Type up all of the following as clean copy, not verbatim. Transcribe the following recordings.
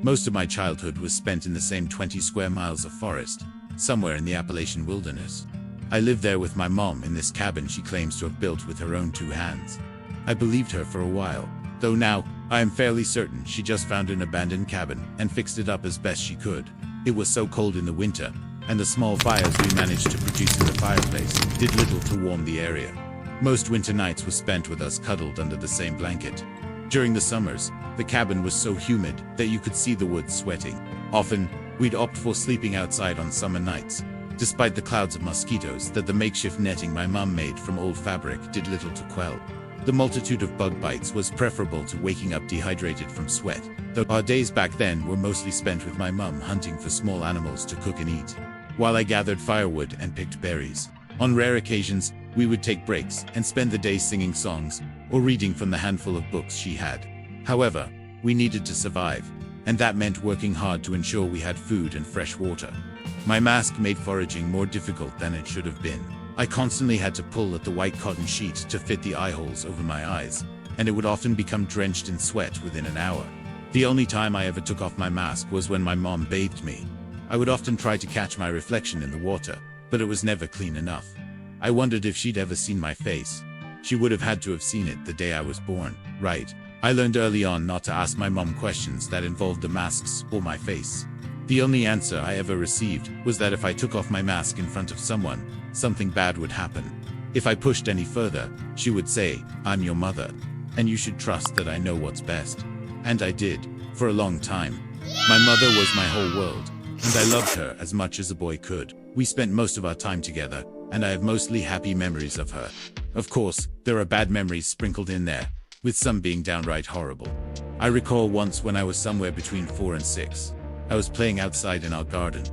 Most of my childhood was spent in the same 20 square miles of forest, somewhere in the Appalachian wilderness. I lived there with my mom in this cabin she claims to have built with her own 2 hands. I believed her for a while, though now, I am fairly certain she just found an abandoned cabin and fixed it up as best she could. It was so cold in the winter, and the small fires we managed to produce in the fireplace did little to warm the area. Most winter nights were spent with us cuddled under the same blanket. During the summers, the cabin was so humid that you could see the woods sweating. Often, we'd opt for sleeping outside on summer nights, despite the clouds of mosquitoes that the makeshift netting my mom made from old fabric did little to quell. The multitude of bug bites was preferable to waking up dehydrated from sweat, though our days back then were mostly spent with my mum hunting for small animals to cook and eat, while I gathered firewood and picked berries. On rare occasions, we would take breaks and spend the day singing songs or reading from the handful of books she had. However, we needed to survive, and that meant working hard to ensure we had food and fresh water. My mask made foraging more difficult than it should have been. I constantly had to pull at the white cotton sheet to fit the eye holes over my eyes, and it would often become drenched in sweat within an hour. The only time I ever took off my mask was when my mom bathed me. I would often try to catch my reflection in the water, but it was never clean enough. I wondered if she'd ever seen my face. She would have had to have seen it the day I was born, right? I learned early on not to ask my mom questions that involved the masks or my face. The only answer I ever received was that if I took off my mask in front of someone, something bad would happen. If I pushed any further, she would say, "I'm your mother, and you should trust that I know what's best." And I did, for a long time. My mother was my whole world, and I loved her as much as a boy could. We spent most of our time together, and I have mostly happy memories of her. Of course, there are bad memories sprinkled in there, with some being downright horrible. I recall once when I was somewhere between 4 and 6. I was playing outside in our garden.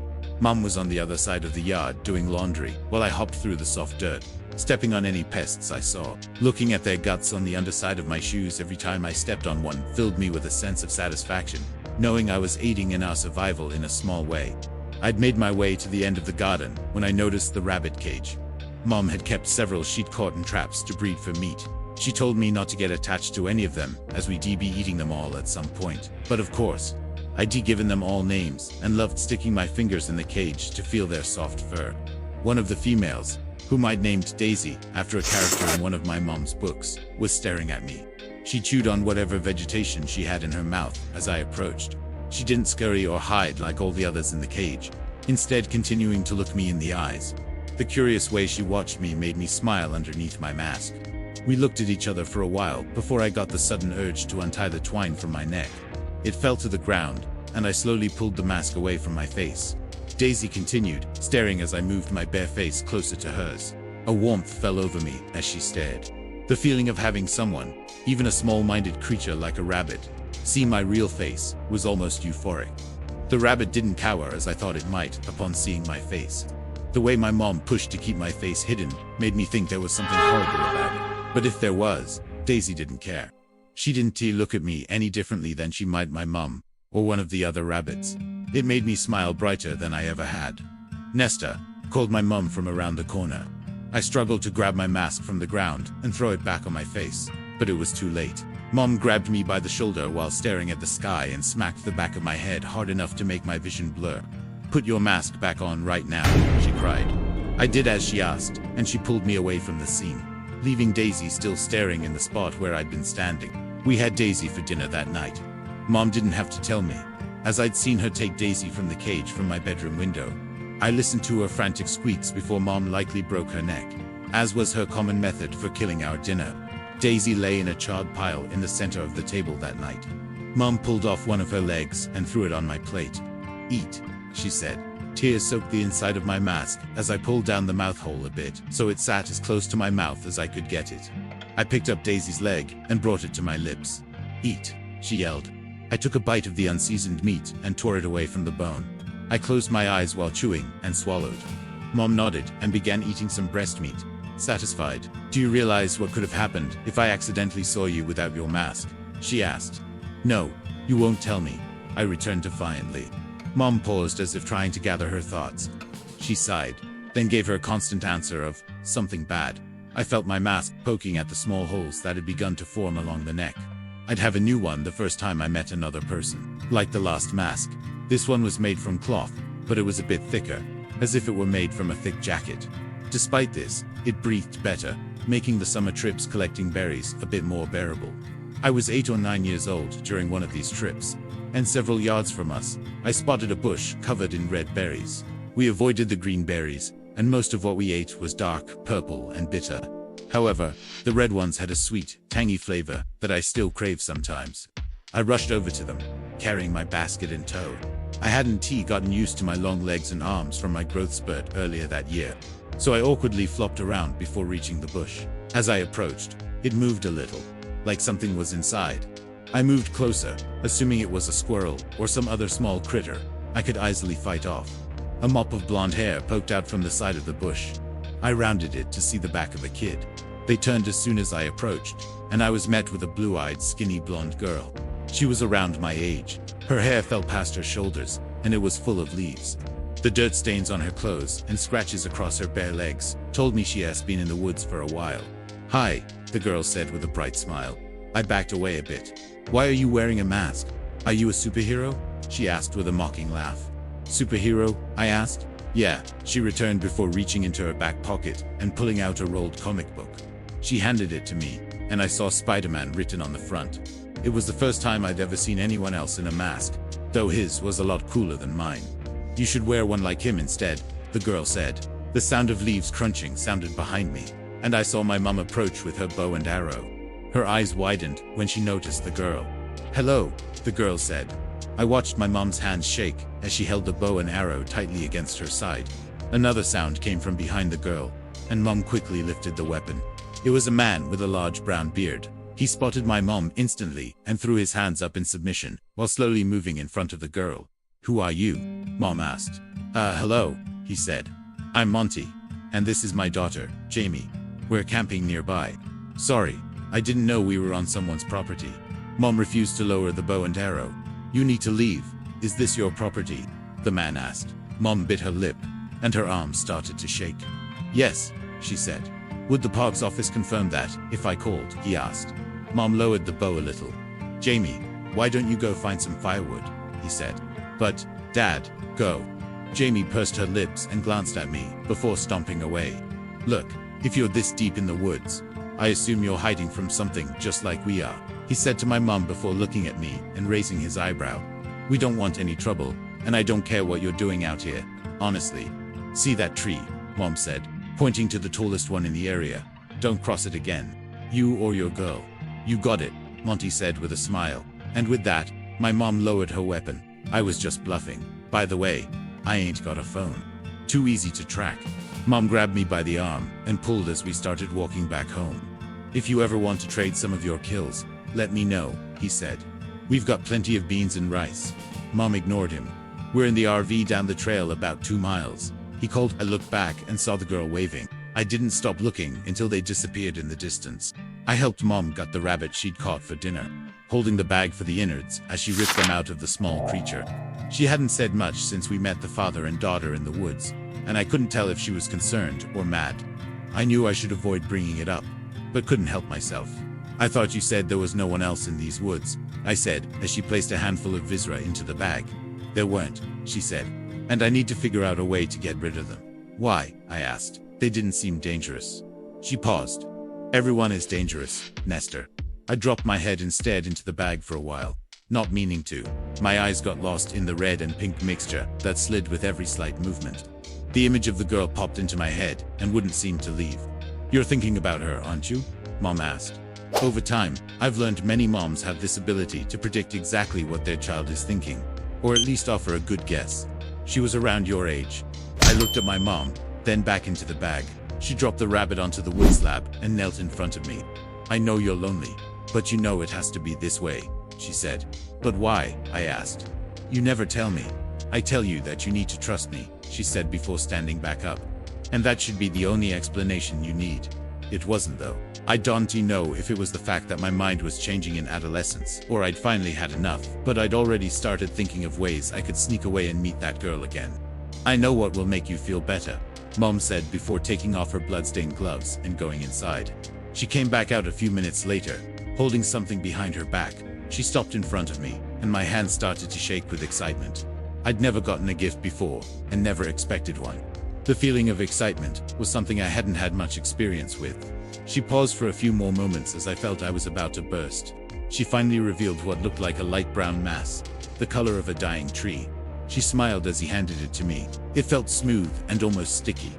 Mom was on the other side of the yard doing laundry, while I hopped through the soft dirt, stepping on any pests I saw. Looking at their guts on the underside of my shoes every time I stepped on one filled me with a sense of satisfaction, knowing I was aiding in our survival in a small way. I'd made my way to the end of the garden when I noticed the rabbit cage. Mom had kept several sheet cotton traps to breed for meat. She told me not to get attached to any of them, as we'd be eating them all at some point. But of course, I'd given them all names and loved sticking my fingers in the cage to feel their soft fur. One of the females, whom I'd named Daisy after a character in one of my mom's books, was staring at me. She chewed on whatever vegetation she had in her mouth as I approached. She didn't scurry or hide like all the others in the cage, instead continuing to look me in the eyes. The curious way she watched me made me smile underneath my mask. We looked at each other for a while before I got the sudden urge to untie the twine from my neck. It fell to the ground, and I slowly pulled the mask away from my face. Daisy continued, staring as I moved my bare face closer to hers. A warmth fell over me as she stared. The feeling of having someone, even a small-minded creature like a rabbit, see my real face was almost euphoric. The rabbit didn't cower as I thought it might upon seeing my face. The way my mom pushed to keep my face hidden made me think there was something horrible about it. But if there was, Daisy didn't care. She didn't look at me any differently than she might my mom, or one of the other rabbits. It made me smile brighter than I ever had. "Nesta," called my mom from around the corner. I struggled to grab my mask from the ground and throw it back on my face, but it was too late. Mom grabbed me by the shoulder while staring at the sky and smacked the back of my head hard enough to make my vision blur. "Put your mask back on right now," she cried. I did as she asked, and she pulled me away from the scene, leaving Daisy still staring in the spot where I'd been standing. We had Daisy for dinner that night. Mom didn't have to tell me, as I'd seen her take Daisy from the cage from my bedroom window. I listened to her frantic squeaks before Mom likely broke her neck, as was her common method for killing our dinner. Daisy lay in a charred pile in the center of the table that night. Mom pulled off one of her legs and threw it on my plate. "Eat," she said. Tears soaked the inside of my mask as I pulled down the mouth hole a bit so it sat as close to my mouth as I could get it. I picked up Daisy's leg and brought it to my lips. "Eat," she yelled. I took a bite of the unseasoned meat and tore it away from the bone. I closed my eyes while chewing and swallowed. Mom nodded and began eating some breast meat, satisfied. "Do you realize what could have happened if I accidentally saw you without your mask?" she asked. "No, you won't tell me," I returned defiantly. Mom paused as if trying to gather her thoughts. She sighed, then gave her a constant answer of, "Something bad." I felt my mask poking at the small holes that had begun to form along the neck. I'd have a new one the first time I met another person. Like the last mask. This one was made from cloth, but it was a bit thicker, as if it were made from a thick jacket. Despite this, it breathed better, making the summer trips collecting berries a bit more bearable. I was 8 or 9 years old during one of these trips, and several yards from us, I spotted a bush covered in red berries. We avoided the green berries, and most of what we ate was dark, purple, and bitter. However, the red ones had a sweet, tangy flavor that I still crave sometimes. I rushed over to them, carrying my basket in tow. I hadn't gotten used to my long legs and arms from my growth spurt earlier that year, so I awkwardly flopped around before reaching the bush. As I approached, it moved a little, like something was inside. I moved closer, assuming it was a squirrel or some other small critter I could easily fight off. A mop of blonde hair poked out from the side of the bush. I rounded it to see the back of a kid. They turned as soon as I approached, and I was met with a blue-eyed, skinny blonde girl. She was around my age. Her hair fell past her shoulders, and it was full of leaves. The dirt stains on her clothes and scratches across her bare legs told me she has been in the woods for a while. "Hi," the girl said with a bright smile. I backed away a bit. "Why are you wearing a mask? Are you a superhero?" she asked with a mocking laugh. "Superhero?" I asked. "Yeah," she returned before reaching into her back pocket and pulling out a rolled comic book. She handed it to me, and I saw Spider-Man written on the front. It was the first time I'd ever seen anyone else in a mask, though his was a lot cooler than mine. "You should wear one like him instead," the girl said. The sound of leaves crunching sounded behind me, and I saw my mom approach with her bow and arrow. Her eyes widened when she noticed the girl. "Hello," the girl said. I watched my mom's hands shake as she held the bow and arrow tightly against her side. Another sound came from behind the girl, and Mom quickly lifted the weapon. It was a man with a large brown beard. He spotted my mom instantly and threw his hands up in submission, while slowly moving in front of the girl. "Who are you?" Mom asked. Hello," he said. "I'm Monty, and this is my daughter, Jamie. We're camping nearby." "Sorry, I didn't know we were on someone's property." Mom refused to lower the bow and arrow. "You need to leave. Is this your property?" the man asked. Mom bit her lip, and her arms started to shake. "Yes," she said. "Would the park's office confirm that if I called?" he asked. Mom lowered the bow a little. "Jamie, why don't you go find some firewood?" he said. "But, Dad, go." Jamie pursed her lips and glanced at me before stomping away. "Look, if you're this deep in the woods, I assume you're hiding from something just like we are," he said to my mom before looking at me and raising his eyebrow. "We don't want any trouble, and I don't care what you're doing out here, honestly." "See that tree?" Mom said, pointing to the tallest one in the area. "Don't cross it again. You or your girl." "You got it," Monty said with a smile. And with that, my mom lowered her weapon. I was just bluffing. By the way, I ain't got a phone. Too easy to track. Mom grabbed me by the arm and pulled as we started walking back home. "If you ever want to trade some of your kills, let me know," he said. "We've got plenty of beans and rice." Mom ignored him. "We're in the RV down the trail about 2 miles. He called. I looked back and saw the girl waving. I didn't stop looking until they disappeared in the distance. I helped Mom gut the rabbit she'd caught for dinner, holding the bag for the innards as she ripped them out of the small creature. She hadn't said much since we met the father and daughter in the woods, and I couldn't tell if she was concerned or mad. I knew I should avoid bringing it up, but couldn't help myself. "I thought you said there was no one else in these woods," I said as she placed a handful of viscera into the bag. "There weren't," she said, "and I need to figure out a way to get rid of them." "Why?" I asked. "They didn't seem dangerous." She paused. "Everyone is dangerous, Nestor." I dropped my head and stared into the bag for a while, not meaning to. My eyes got lost in the red and pink mixture that slid with every slight movement. The image of the girl popped into my head and wouldn't seem to leave. "You're thinking about her, aren't you?" Mom asked. Over time, I've learned many moms have this ability to predict exactly what their child is thinking, or at least offer a good guess. She was around your age. I looked at my mom, then back into the bag. She dropped the rabbit onto the wood slab and knelt in front of me. "I know you're lonely, but you know it has to be this way," she said. "But why?" I asked. "You never tell me." "I tell you that you need to trust me," she said before standing back up. "And that should be the only explanation you need." It wasn't though. I don't know if it was the fact that my mind was changing in adolescence, or I'd finally had enough, but I'd already started thinking of ways I could sneak away and meet that girl again. "I know what will make you feel better," Mom said before taking off her bloodstained gloves and going inside. She came back out a few minutes later, holding something behind her back. She stopped in front of me, and my hand started to shake with excitement. I'd never gotten a gift before, and never expected one. The feeling of excitement was something I hadn't had much experience with. She paused for a few more moments as I felt I was about to burst. She finally revealed what looked like a light brown mass, the color of a dying tree. She smiled as he handed it to me. It felt smooth and almost sticky.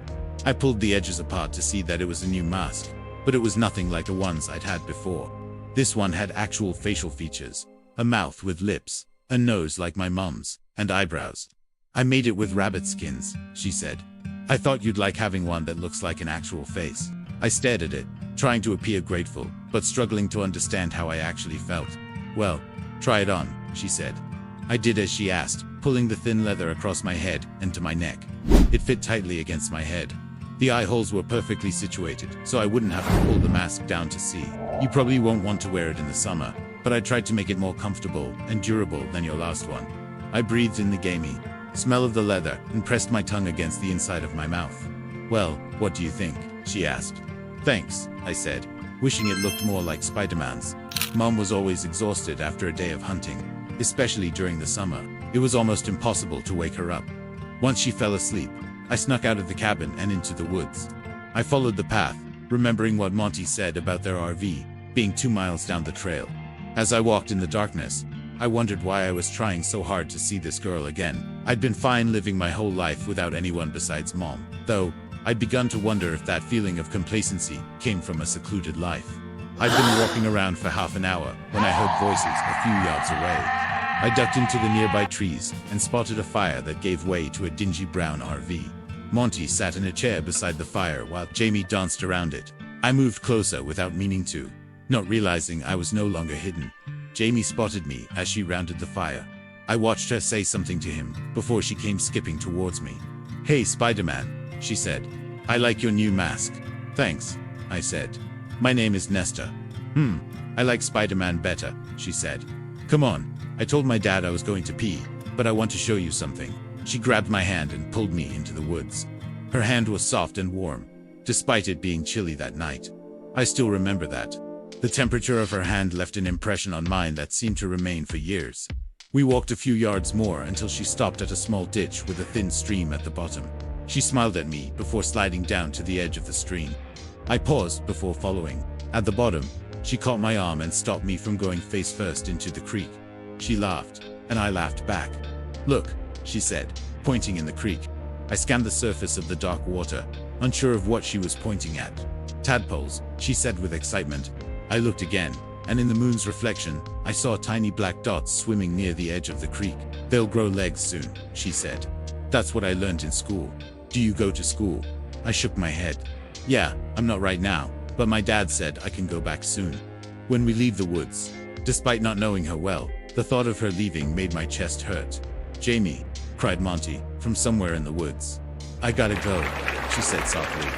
I pulled the edges apart to see that it was a new mask, but it was nothing like the ones I'd had before. This one had actual facial features, a mouth with lips, a nose like my mom's, and eyebrows. "I made it with rabbit skins," she said. "I thought you'd like having one that looks like an actual face." I stared at it, trying to appear grateful, but struggling to understand how I actually felt. "Well, try it on," she said. I did as she asked, pulling the thin leather across my head and to my neck. It fit tightly against my head. The eye holes were perfectly situated, so I wouldn't have to pull the mask down to see. "You probably won't want to wear it in the summer, but I tried to make it more comfortable and durable than your last one." I breathed in the gamey smell of the leather and pressed my tongue against the inside of my mouth. "Well, what do you think?" she asked. "Thanks," I said, wishing it looked more like Spider-Man's. Mom was always exhausted after a day of hunting, especially during the summer. It was almost impossible to wake her up. Once she fell asleep, I snuck out of the cabin and into the woods. I followed the path, remembering what Monty said about their RV being 2 miles down the trail. As I walked in the darkness, I wondered why I was trying so hard to see this girl again. I'd been fine living my whole life without anyone besides Mom, though I'd begun to wonder if that feeling of complacency came from a secluded life. I'd been walking around for half an hour when I heard voices a few yards away. I ducked into the nearby trees and spotted a fire that gave way to a dingy brown RV. Monty sat in a chair beside the fire while Jamie danced around it. I moved closer without meaning to, not realizing I was no longer hidden. Jamie spotted me as she rounded the fire. I watched her say something to him before she came skipping towards me. "Hey, Spider-Man," she said. "I like your new mask." "Thanks," I said. "My name is Nesta." I like Spider-Man better," she said. "Come on. I told my dad I was going to pee, but I want to show you something." She grabbed my hand and pulled me into the woods. Her hand was soft and warm, despite it being chilly that night. I still remember that. The temperature of her hand left an impression on mine that seemed to remain for years. We walked a few yards more until she stopped at a small ditch with a thin stream at the bottom. She smiled at me before sliding down to the edge of the stream. I paused before following. At the bottom, she caught my arm and stopped me from going face first into the creek. She laughed, and I laughed back. "Look," she said, pointing in the creek. I scanned the surface of the dark water, unsure of what she was pointing at. "Tadpoles," she said with excitement. I looked again, and in the moon's reflection, I saw tiny black dots swimming near the edge of the creek. "They'll grow legs soon," she said. "That's what I learned in school." "Do you go to school?" I shook my head. "Yeah, I'm not right now, but my dad said I can go back soon, when we leave the woods." Despite not knowing her well, the thought of her leaving made my chest hurt. "Jamie," cried Monty, from somewhere in the woods. "I gotta go," she said softly.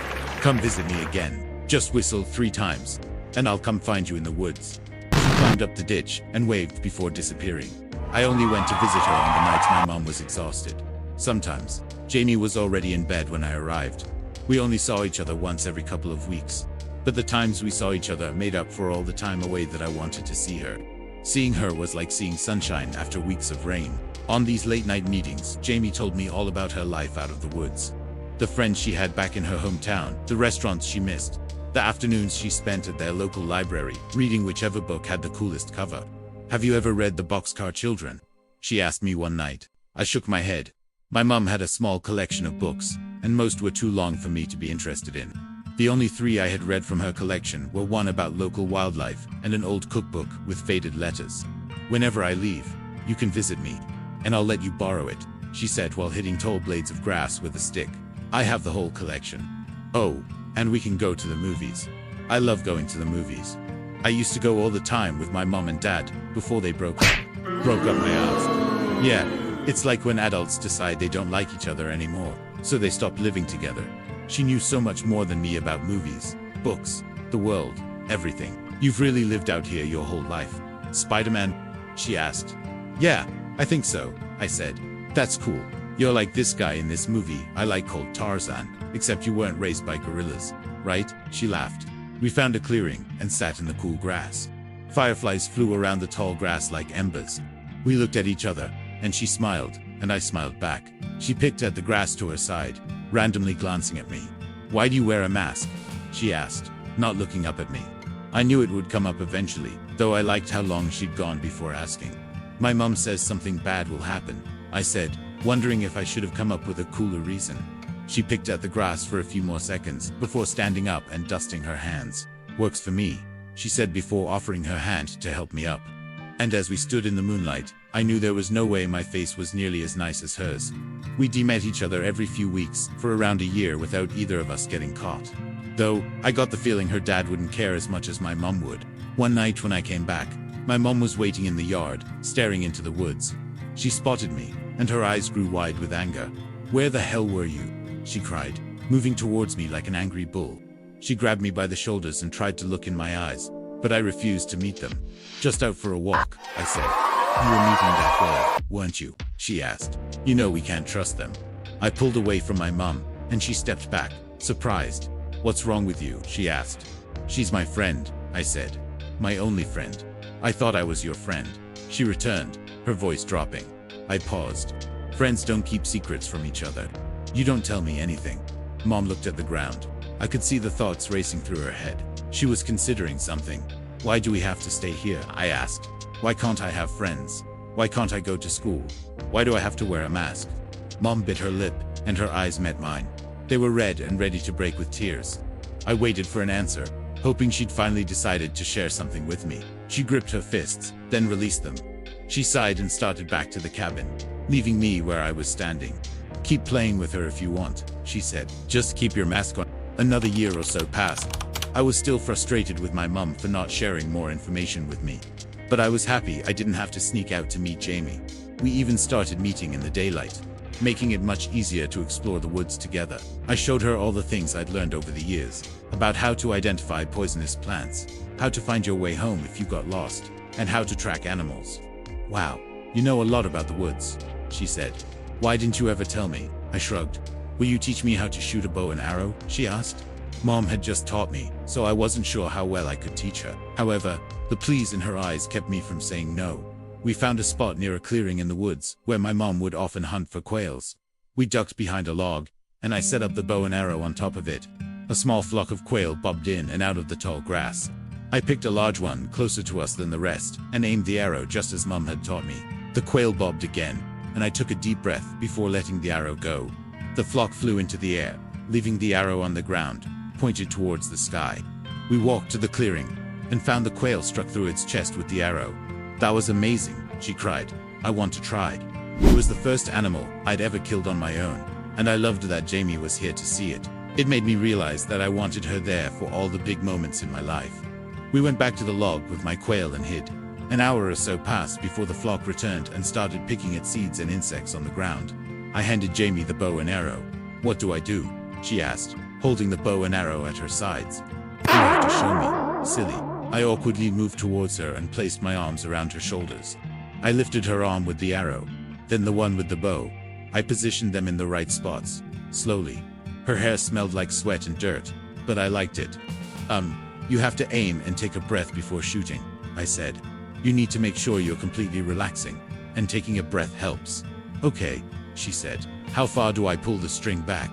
"Come visit me again. Just whistle 3 times, and I'll come find you in the woods." She climbed up the ditch and waved before disappearing. I only went to visit her on the nights my mom was exhausted. Sometimes, Jamie was already in bed when I arrived. We only saw each other once every couple of weeks, but the times we saw each other made up for all the time away that I wanted to see her. Seeing her was like seeing sunshine after weeks of rain. On these late-night meetings, Jamie told me all about her life out of the woods. The friends she had back in her hometown, the restaurants she missed, the afternoons she spent at their local library, reading whichever book had the coolest cover. "Have you ever read The Boxcar Children?" she asked me one night. I shook my head. My mom had a small collection of books, and most were too long for me to be interested in. The only 3 I had read from her collection were one about local wildlife and an old cookbook with faded letters. "Whenever I leave, you can visit me, and I'll let you borrow it," she said while hitting tall blades of grass with a stick. "I have the whole collection. Oh, and we can go to the movies. I love going to the movies. I used to go all the time with my mom and dad before they broke up." "Broke up?" I asked. "Yeah, it's like when adults decide they don't like each other anymore, so they stop living together." She knew so much more than me about movies, books, the world, everything. "You've really lived out here your whole life." "Spider-Man?" she asked. "Yeah, I think so," I said. "That's cool. You're like this guy in this movie I like called Tarzan, except you weren't raised by gorillas, right?" She laughed. We found a clearing and sat in the cool grass. Fireflies flew around the tall grass like embers. We looked at each other, and she smiled, and I smiled back. She picked at the grass to her side, randomly glancing at me. "Why do you wear a mask?" she asked, not looking up at me. I knew it would come up eventually, though I liked how long she'd gone before asking. "My mom says something bad will happen," I said, wondering if I should have come up with a cooler reason. She picked at the grass for a few more seconds before standing up and dusting her hands. "Works for me," she said before offering her hand to help me up. And as we stood in the moonlight, I knew there was no way my face was nearly as nice as hers. We met each other every few weeks for around a year without either of us getting caught. Though, I got the feeling her dad wouldn't care as much as my mom would. One night when I came back, my mom was waiting in the yard, staring into the woods. She spotted me, and her eyes grew wide with anger. "Where the hell were you?" she cried, moving towards me like an angry bull. She grabbed me by the shoulders and tried to look in my eyes, but I refused to meet them. "Just out for a walk," I said. "You were meeting that girl, weren't you?" she asked. "You know we can't trust them." I pulled away from my mom, and she stepped back, surprised. "What's wrong with you?" she asked. "She's my friend," I said. "My only friend." "I thought I was your friend," she returned, her voice dropping. I paused. "Friends don't keep secrets from each other." "You don't tell me anything." Mom looked at the ground. I could see the thoughts racing through her head. She was considering something. "Why do we have to stay here?" I asked. "Why can't I have friends? Why can't I go to school? Why do I have to wear a mask?" Mom bit her lip, and her eyes met mine. They were red and ready to break with tears. I waited for an answer, hoping she'd finally decided to share something with me. She gripped her fists, then released them. She sighed and started back to the cabin, leaving me where I was standing. "Keep playing with her if you want," she said. "Just keep your mask on." Another year or so passed. I was still frustrated with my mom for not sharing more information with me. But I was happy I didn't have to sneak out to meet Jamie. We even started meeting in the daylight, making it much easier to explore the woods together. I showed her all the things I'd learned over the years, about how to identify poisonous plants, how to find your way home if you got lost, and how to track animals. "Wow, you know a lot about the woods," she said. "Why didn't you ever tell me?" I shrugged. "Will you teach me how to shoot a bow and arrow?" she asked. Mom had just taught me, so I wasn't sure how well I could teach her. However, the pleas in her eyes kept me from saying no. We found a spot near a clearing in the woods, where my mom would often hunt for quails. We ducked behind a log, and I set up the bow and arrow on top of it. A small flock of quail bobbed in and out of the tall grass. I picked a large one closer to us than the rest, and aimed the arrow just as Mom had taught me. The quail bobbed again, and I took a deep breath before letting the arrow go. The flock flew into the air, leaving the arrow on the ground, pointed towards the sky. We walked to the clearing, and found the quail struck through its chest with the arrow. "That was amazing," she cried. "I want to try." It was the first animal I'd ever killed on my own, and I loved that Jamie was here to see it. It made me realize that I wanted her there for all the big moments in my life. We went back to the log with my quail and hid. An hour or so passed before the flock returned and started picking at seeds and insects on the ground. I handed Jamie the bow and arrow. "What do I do?" she asked, holding the bow and arrow at her sides. "You have to show me, silly." I awkwardly moved towards her and placed my arms around her shoulders. I lifted her arm with the arrow, then the one with the bow. I positioned them in the right spots, slowly. Her hair smelled like sweat and dirt, but I liked it. You have to aim and take a breath before shooting," I said. "You need to make sure you're completely relaxing, and taking a breath helps." "Okay," she said. "How far do I pull the string back?"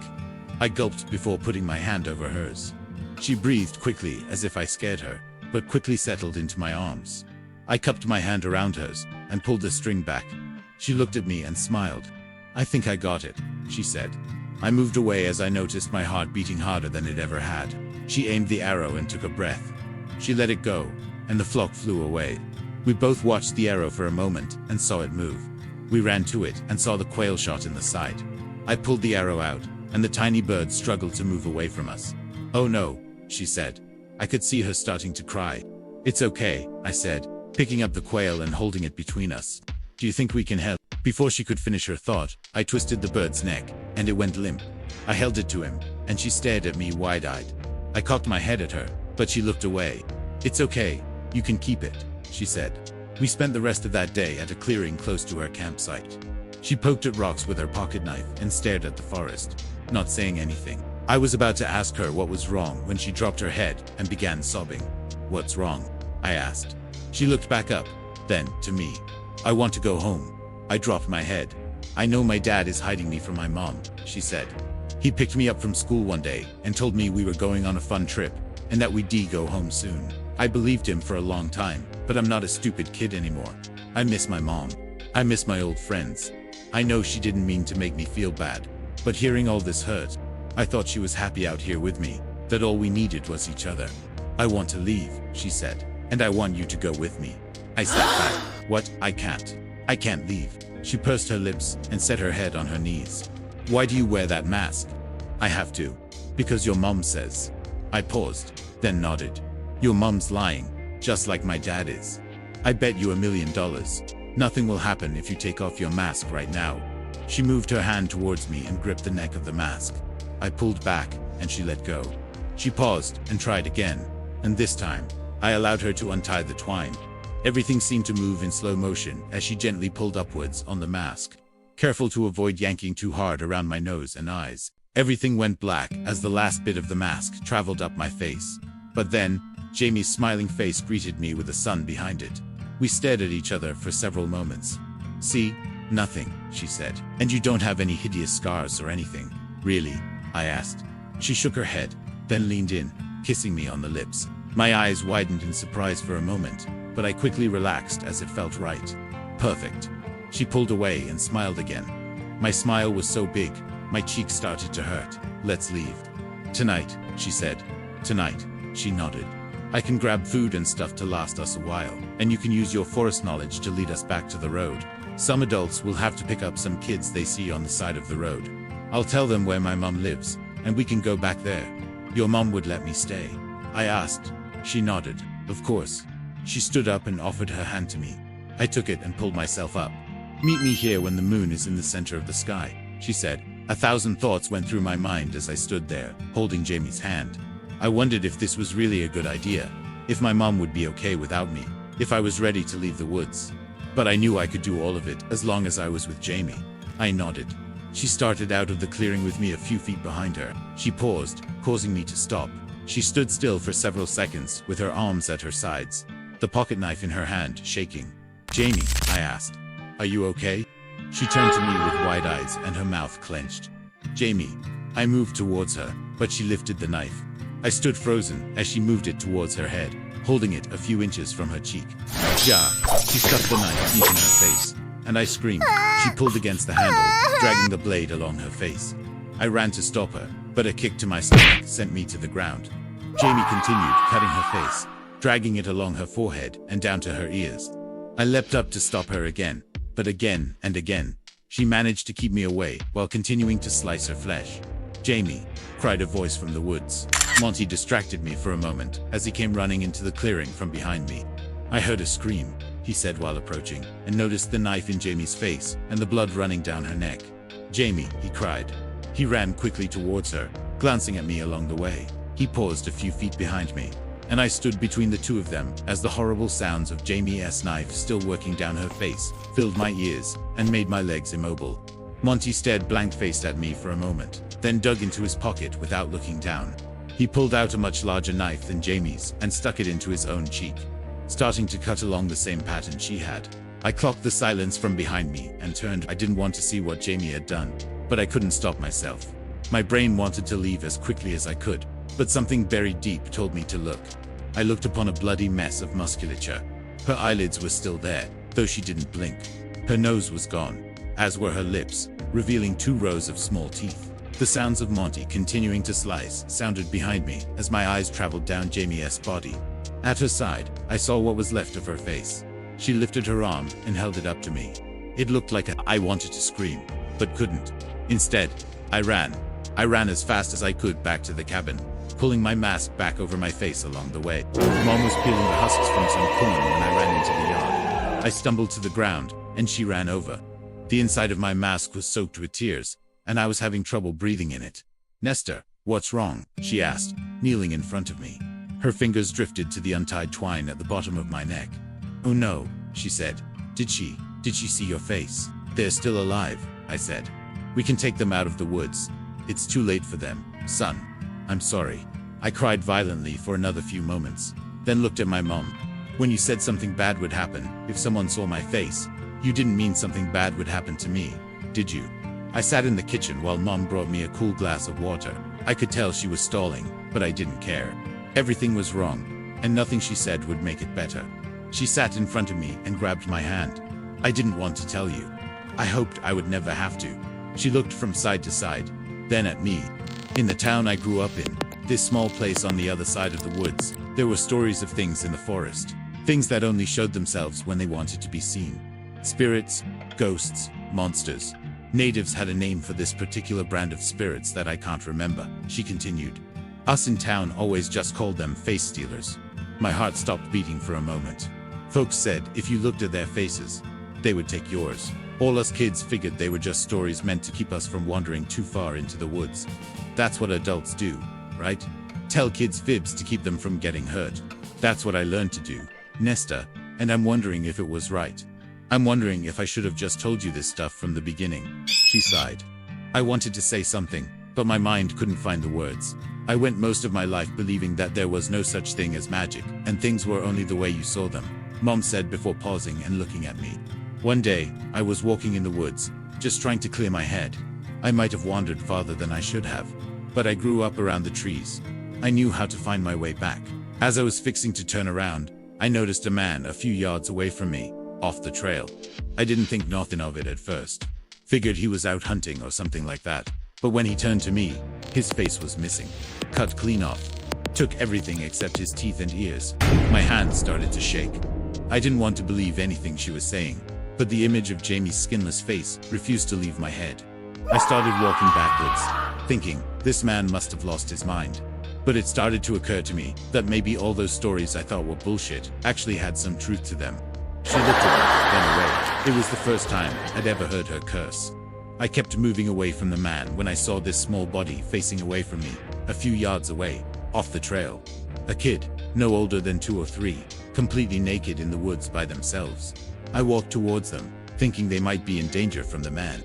I gulped before putting my hand over hers. She breathed quickly as if I scared her, but quickly settled into my arms. I cupped my hand around hers and pulled the string back. She looked at me and smiled. "I think I got it," she said. I moved away as I noticed my heart beating harder than it ever had. She aimed the arrow and took a breath. She let it go, and the flock flew away. We both watched the arrow for a moment and saw it move. We ran to it and saw the quail shot in the side. I pulled the arrow out, and the tiny bird struggled to move away from us. "Oh no," she said. I could see her starting to cry. "It's okay," I said, picking up the quail and holding it between us. "Do you think we can help?" Before she could finish her thought, I twisted the bird's neck, and it went limp. I held it to him, and she stared at me wide-eyed. I cocked my head at her, but she looked away. "It's okay, you can keep it," she said. We spent the rest of that day at a clearing close to our campsite. She poked at rocks with her pocket knife and stared at the forest, not saying anything. I was about to ask her what was wrong when she dropped her head and began sobbing. "What's wrong?" I asked. She looked back up, then to me. "I want to go home." I dropped my head. "I know my dad is hiding me from my mom," she said. "He picked me up from school one day and told me we were going on a fun trip and that we'd go home soon." I believed him for a long time, but I'm not a stupid kid anymore. I miss my mom. I miss my old friends. I know she didn't mean to make me feel bad, but hearing all this hurt. I thought she was happy out here with me, that all we needed was each other. "I want to leave," she said, "and I want you to go with me." I sat back. "What? I can't. I can't leave." She pursed her lips and set her head on her knees. "Why do you wear that mask?" "I have to. Because your mom says." I paused, then nodded. "Your mom's lying, just like my dad is. I bet you $1 million. Nothing will happen if you take off your mask right now." She moved her hand towards me and gripped the neck of the mask. I pulled back, and she let go. She paused and tried again, and this time, I allowed her to untie the twine. Everything seemed to move in slow motion as she gently pulled upwards on the mask, careful to avoid yanking too hard around my nose and eyes. Everything went black as the last bit of the mask traveled up my face. But then, Jamie's smiling face greeted me with a sun behind it. We stared at each other for several moments. "See? Nothing," she said. "And you don't have any hideous scars or anything, really?" I asked. She shook her head, then leaned in, kissing me on the lips. My eyes widened in surprise for a moment, but I quickly relaxed as it felt right. "Perfect." She pulled away and smiled again. My smile was so big, my cheeks started to hurt. "Let's leave." "Tonight," she said. "Tonight," she nodded. "I can grab food and stuff to last us a while, and you can use your forest knowledge to lead us back to the road. Some adults will have to pick up some kids they see on the side of the road. I'll tell them where my mom lives, and we can go back there. Your mom would let me stay?" I asked. She nodded. "Of course." She stood up and offered her hand to me. I took it and pulled myself up. "Meet me here when the moon is in the center of the sky," she said. 1,000 thoughts went through my mind as I stood there, holding Jamie's hand. I wondered if this was really a good idea, if my mom would be okay without me, if I was ready to leave the woods. But I knew I could do all of it as long as I was with Jamie. I nodded. She started out of the clearing with me a few feet behind her. She paused, causing me to stop. She stood still for several seconds with her arms at her sides, the pocket knife in her hand, shaking. "Jamie," I asked, "are you okay?" She turned to me with wide eyes and her mouth clenched. "Jamie." I moved towards her, but she lifted the knife. I stood frozen as she moved it towards her head, holding it a few inches from her cheek. "Ja!" She stuck the knife deep in her face, and I screamed. She pulled against the handle, dragging the blade along her face. I ran to stop her, but a kick to my stomach sent me to the ground. Jamie continued, cutting her face, dragging it along her forehead and down to her ears. I leapt up to stop her again, but again and again, she managed to keep me away while continuing to slice her flesh. "Jamie!" cried a voice from the woods. Monty distracted me for a moment as he came running into the clearing from behind me. "I heard a scream," he said while approaching, and noticed the knife in Jamie's face and the blood running down her neck. "Jamie!" he cried. He ran quickly towards her, glancing at me along the way. He paused a few feet behind me, and I stood between the two of them as the horrible sounds of Jamie's knife still working down her face filled my ears and made my legs immobile. Monty stared blank-faced at me for a moment, then dug into his pocket without looking down. He pulled out a much larger knife than Jamie's and stuck it into his own cheek, starting to cut along the same pattern she had. I clocked the silence from behind me and turned. I didn't want to see what Jamie had done, but I couldn't stop myself. My brain wanted to leave as quickly as I could, but something buried deep told me to look. I looked upon a bloody mess of musculature. Her eyelids were still there, though she didn't blink. Her nose was gone, as were her lips, revealing 2 rows of small teeth. The sounds of Monty continuing to slice sounded behind me as my eyes traveled down Jamie's body. At her side, I saw what was left of her face. She lifted her arm and held it up to me. It looked like I wanted to scream, but couldn't. Instead, I ran. I ran as fast as I could back to the cabin, pulling my mask back over my face along the way. Mom was peeling the husks from some corn when I ran into the yard. I stumbled to the ground, and she ran over. The inside of my mask was soaked with tears, and I was having trouble breathing in it. "Nestor, what's wrong?" she asked, kneeling in front of me. Her fingers drifted to the untied twine at the bottom of my neck. "Oh no," she said. Did she see your face?" "They're still alive," I said. "We can take them out of the woods. It's too late for them, son. I'm sorry." I cried violently for another few moments, then looked at my mom. When you said something bad would happen if someone saw my face, you didn't mean something bad would happen to me, did you? I sat in the kitchen while Mom brought me a cool glass of water. I could tell she was stalling, but I didn't care. Everything was wrong, and nothing she said would make it better. She sat in front of me and grabbed my hand. I didn't want to tell you. I hoped I would never have to. She looked from side to side, then at me. In the town I grew up in, this small place on the other side of the woods, there were stories of things in the forest. Things that only showed themselves when they wanted to be seen. Spirits, ghosts, monsters. Natives had a name for this particular brand of spirits that I can't remember, she continued. Us in town always just called them face stealers. My heart stopped beating for a moment. Folks said if you looked at their faces, they would take yours. All us kids figured they were just stories meant to keep us from wandering too far into the woods. That's what adults do, right? Tell kids fibs to keep them from getting hurt. That's what I learned to do, Nesta, and I'm wondering if it was right. I'm wondering if I should have just told you this stuff from the beginning. She sighed. I wanted to say something, but my mind couldn't find the words. I went most of my life believing that there was no such thing as magic, and things were only the way you saw them, Mom said before pausing and looking at me. One day, I was walking in the woods, just trying to clear my head. I might have wandered farther than I should have, but I grew up around the trees. I knew how to find my way back. As I was fixing to turn around, I noticed a man a few yards away from me, off the trail. I didn't think nothing of it at first. Figured he was out hunting or something like that. But when he turned to me, his face was missing. Cut clean off. Took everything except his teeth and ears. My hands started to shake. I didn't want to believe anything she was saying, but the image of Jamie's skinless face refused to leave my head. I started walking backwards, thinking, this man must have lost his mind. But it started to occur to me that maybe all those stories I thought were bullshit actually had some truth to them. She looked at me, then away. It was the first time I'd ever heard her curse. I kept moving away from the man when I saw this small body facing away from me, a few yards away, off the trail. A kid, no older than 2 or 3, completely naked in the woods by themselves. I walked towards them, thinking they might be in danger from the man.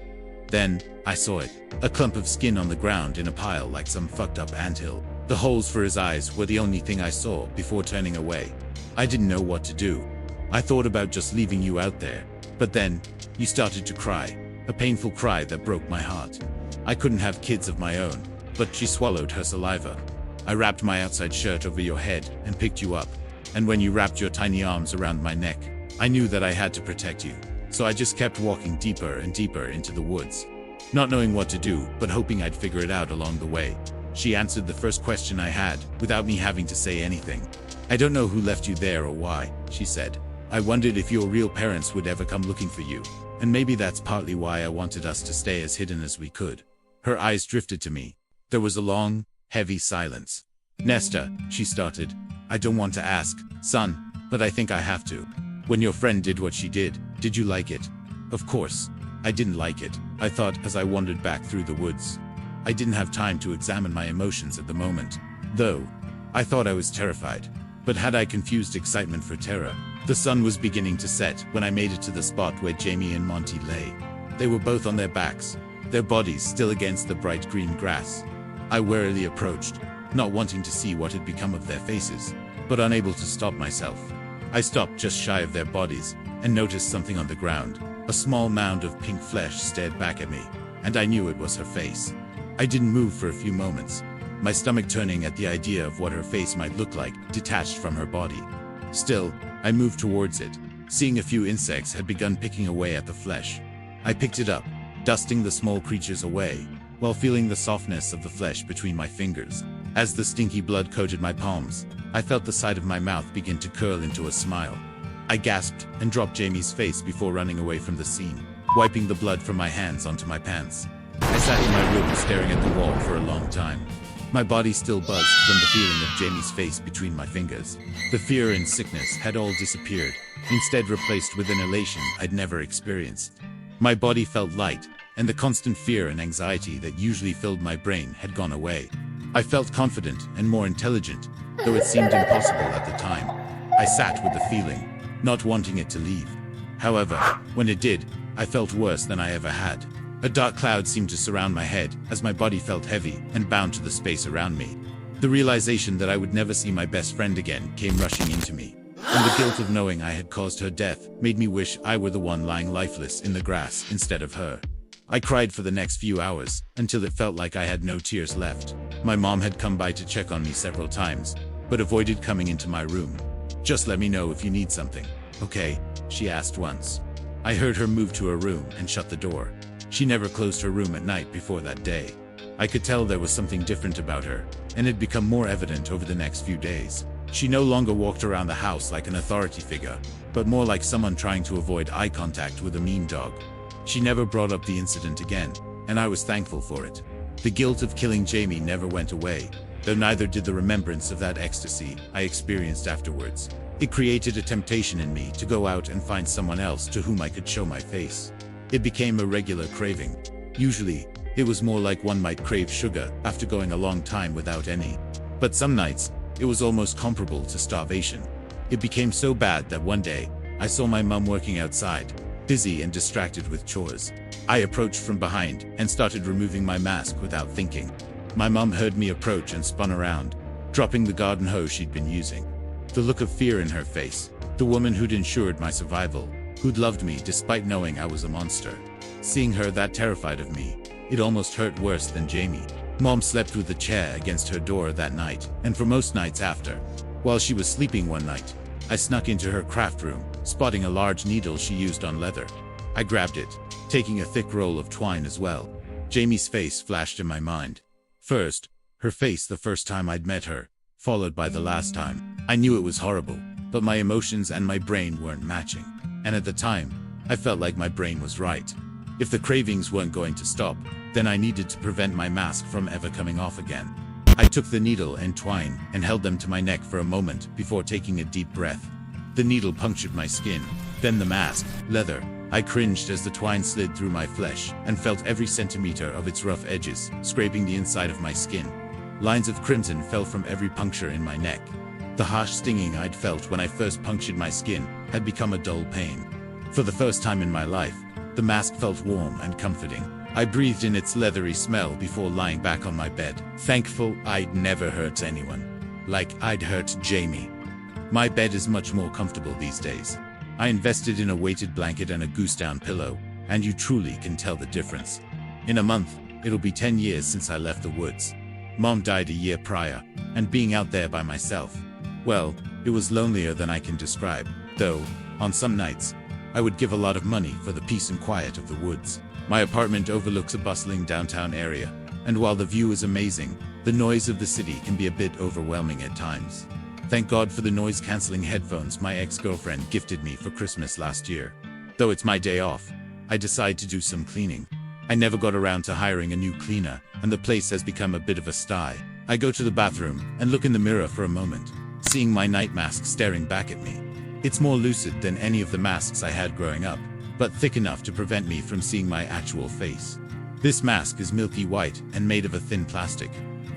Then, I saw it, a clump of skin on the ground in a pile like some fucked up anthill. The holes for his eyes were the only thing I saw before turning away. I didn't know what to do. I thought about just leaving you out there, but then, you started to cry, a painful cry that broke my heart. I couldn't have kids of my own, but she swallowed her saliva. I wrapped my outside shirt over your head and picked you up, and when you wrapped your tiny arms around my neck, I knew that I had to protect you, so I just kept walking deeper and deeper into the woods, not knowing what to do, but hoping I'd figure it out along the way. She answered the first question I had, without me having to say anything. I don't know who left you there or why, she said. I wondered if your real parents would ever come looking for you, and maybe that's partly why I wanted us to stay as hidden as we could. Her eyes drifted to me. There was a long, heavy silence. Nesta, she started, I don't want to ask, son, but I think I have to. When your friend did what she did you like it? Of course, I didn't like it, I thought as I wandered back through the woods. I didn't have time to examine my emotions at the moment, though. I thought I was terrified. But had I confused excitement for terror? The sun was beginning to set when I made it to the spot where Jamie and Monty lay. They were both on their backs, their bodies still against the bright green grass. I warily approached, not wanting to see what had become of their faces, but unable to stop myself. I stopped just shy of their bodies and noticed something on the ground. A small mound of pink flesh stared back at me, and I knew it was her face. I didn't move for a few moments, my stomach turning at the idea of what her face might look like, detached from her body. Still, I moved towards it, seeing a few insects had begun picking away at the flesh. I picked it up, dusting the small creatures away, while feeling the softness of the flesh between my fingers. As the stinky blood coated my palms, I felt the side of my mouth begin to curl into a smile. I gasped and dropped Jamie's face before running away from the scene, wiping the blood from my hands onto my pants. I sat in my room staring at the wall for a long time. My body still buzzed from the feeling of Jamie's face between my fingers. The fear and sickness had all disappeared, instead replaced with an elation I'd never experienced. My body felt light, and the constant fear and anxiety that usually filled my brain had gone away. I felt confident and more intelligent, though it seemed impossible at the time. I sat with the feeling, not wanting it to leave. However, when it did, I felt worse than I ever had. A dark cloud seemed to surround my head as my body felt heavy and bound to the space around me. The realization that I would never see my best friend again came rushing into me. and the guilt of knowing I had caused her death made me wish I were the one lying lifeless in the grass instead of her. I cried for the next few hours, until it felt like I had no tears left. My mom had come by to check on me several times, but avoided coming into my room. "Just let me know if you need something, okay?" she asked once. I heard her move to her room and shut the door. She never closed her room at night before that day. I could tell there was something different about her, and it became more evident over the next few days. She no longer walked around the house like an authority figure, but more like someone trying to avoid eye contact with a mean dog. She never brought up the incident again, and I was thankful for it. The guilt of killing Jamie never went away, though neither did the remembrance of that ecstasy I experienced afterwards. It created a temptation in me to go out and find someone else to whom I could show my face. It became a regular craving. Usually, it was more like one might crave sugar after going a long time without any. But some nights, it was almost comparable to starvation. It became so bad that one day, I saw my mum working outside, busy and distracted with chores. I approached from behind and started removing my mask without thinking. My mum heard me approach and spun around, dropping the garden hose she'd been using. The look of fear in her face, the woman who'd ensured my survival, who'd loved me despite knowing I was a monster. Seeing her that terrified of me, it almost hurt worse than Jamie. Mom slept with the chair against her door that night, and for most nights after. While she was sleeping one night, I snuck into her craft room, spotting a large needle she used on leather. I grabbed it, taking a thick roll of twine as well. Jamie's face flashed in my mind. First, her face the first time I'd met her, followed by the last time. I knew it was horrible, but my emotions and my brain weren't matching. And at the time, I felt like my brain was right. If the cravings weren't going to stop, then I needed to prevent my mask from ever coming off again. I took the needle and twine and held them to my neck for a moment before taking a deep breath. The needle punctured my skin, then the mask, leather. I cringed as the twine slid through my flesh and felt every centimeter of its rough edges, scraping the inside of my skin. Lines of crimson fell from every puncture in my neck. The harsh stinging I'd felt when I first punctured my skin had become a dull pain. For the first time in my life, the mask felt warm and comforting. I breathed in its leathery smell before lying back on my bed, thankful I'd never hurt anyone. Like I'd hurt Jamie. My bed is much more comfortable these days. I invested in a weighted blanket and a goose-down pillow, and you truly can tell the difference. In a month, it'll be 10 years since I left the woods. Mom died a year prior, and being out there by myself, well, it was lonelier than I can describe, though, on some nights, I would give a lot of money for the peace and quiet of the woods. My apartment overlooks a bustling downtown area, and while the view is amazing, the noise of the city can be a bit overwhelming at times. Thank God for the noise-canceling headphones my ex-girlfriend gifted me for Christmas last year. Though it's my day off, I decide to do some cleaning. I never got around to hiring a new cleaner, and the place has become a bit of a sty. I go to the bathroom and look in the mirror for a moment, seeing my night mask staring back at me. It's more lucid than any of the masks I had growing up, but thick enough to prevent me from seeing my actual face. This mask is milky white and made of a thin plastic.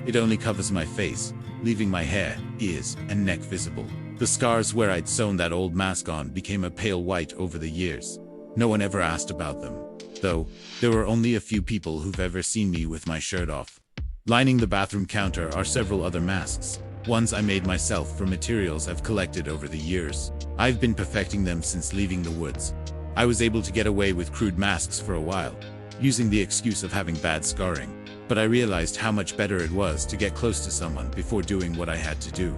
It only covers my face, leaving my hair, ears, and neck visible. The scars where I'd sewn that old mask on became a pale white over the years. No one ever asked about them, though there were only a few people who've ever seen me with my shirt off. Lining the bathroom counter are several other masks, ones I made myself from materials I've collected over the years. I've been perfecting them since leaving the woods. I was able to get away with crude masks for a while, using the excuse of having bad scarring, but I realized how much better it was to get close to someone before doing what I had to do.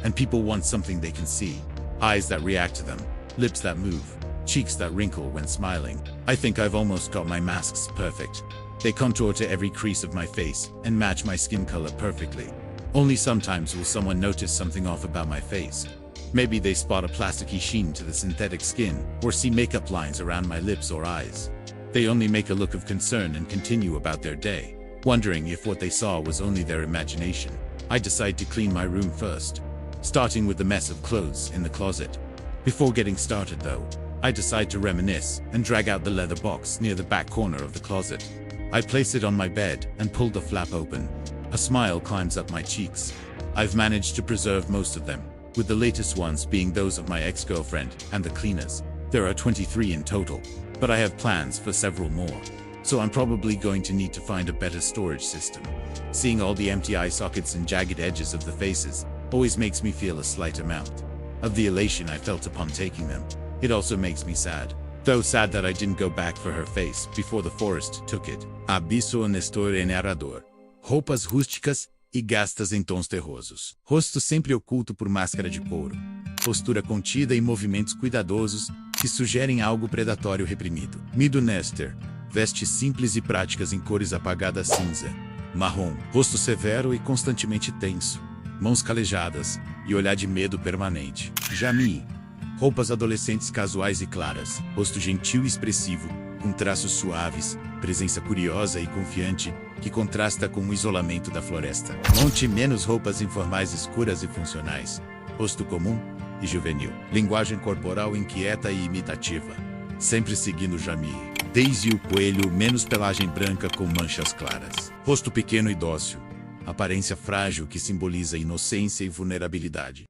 And people want something they can see, eyes that react to them, lips that move, cheeks that wrinkle when smiling. I think I've almost got my masks perfect. They contour to every crease of my face and match my skin color perfectly. Only sometimes will someone notice something off about my face. Maybe they spot a plasticky sheen to the synthetic skin, or see makeup lines around my lips or eyes. They only make a look of concern and continue about their day, wondering if what they saw was only their imagination. I decide to clean my room first, starting with the mess of clothes in the closet. Before getting started though, I decide to reminisce and drag out the leather box near the back corner of the closet. I place it on my bed and pull the flap open. A smile climbs up my cheeks. I've managed to preserve most of them, with the latest ones being those of my ex-girlfriend and the cleaners. There are 23 in total, but I have plans for several more, so I'm probably going to need to find a better storage system. Seeing all the empty eye sockets and jagged edges of the faces always makes me feel a slight amount of the elation I felt upon taking them. It also makes me sad. Though sad that I didn't go back for her face before the forest took it. Abisso honestor e narrador. Roupas rústicas e gastas em tons terrosos. Rosto sempre oculto por máscara de couro. Postura contida e movimentos cuidadosos que sugerem algo predatório reprimido. Mido Nester. Vestes simples e práticas em cores apagadas cinza. Marrom. Rosto severo e constantemente tenso. Mãos calejadas e olhar de medo permanente. Jami. Roupas adolescentes casuais e claras. Rosto gentil e expressivo, com traços suaves, presença curiosa e confiante, que contrasta com o isolamento da floresta. Monte menos roupas informais escuras e funcionais. Rosto comum e juvenil. Linguagem corporal inquieta e imitativa. Sempre seguindo Jami. Daisy o coelho, menos pelagem branca com manchas claras. Rosto pequeno e dócil. Aparência frágil que simboliza inocência e vulnerabilidade.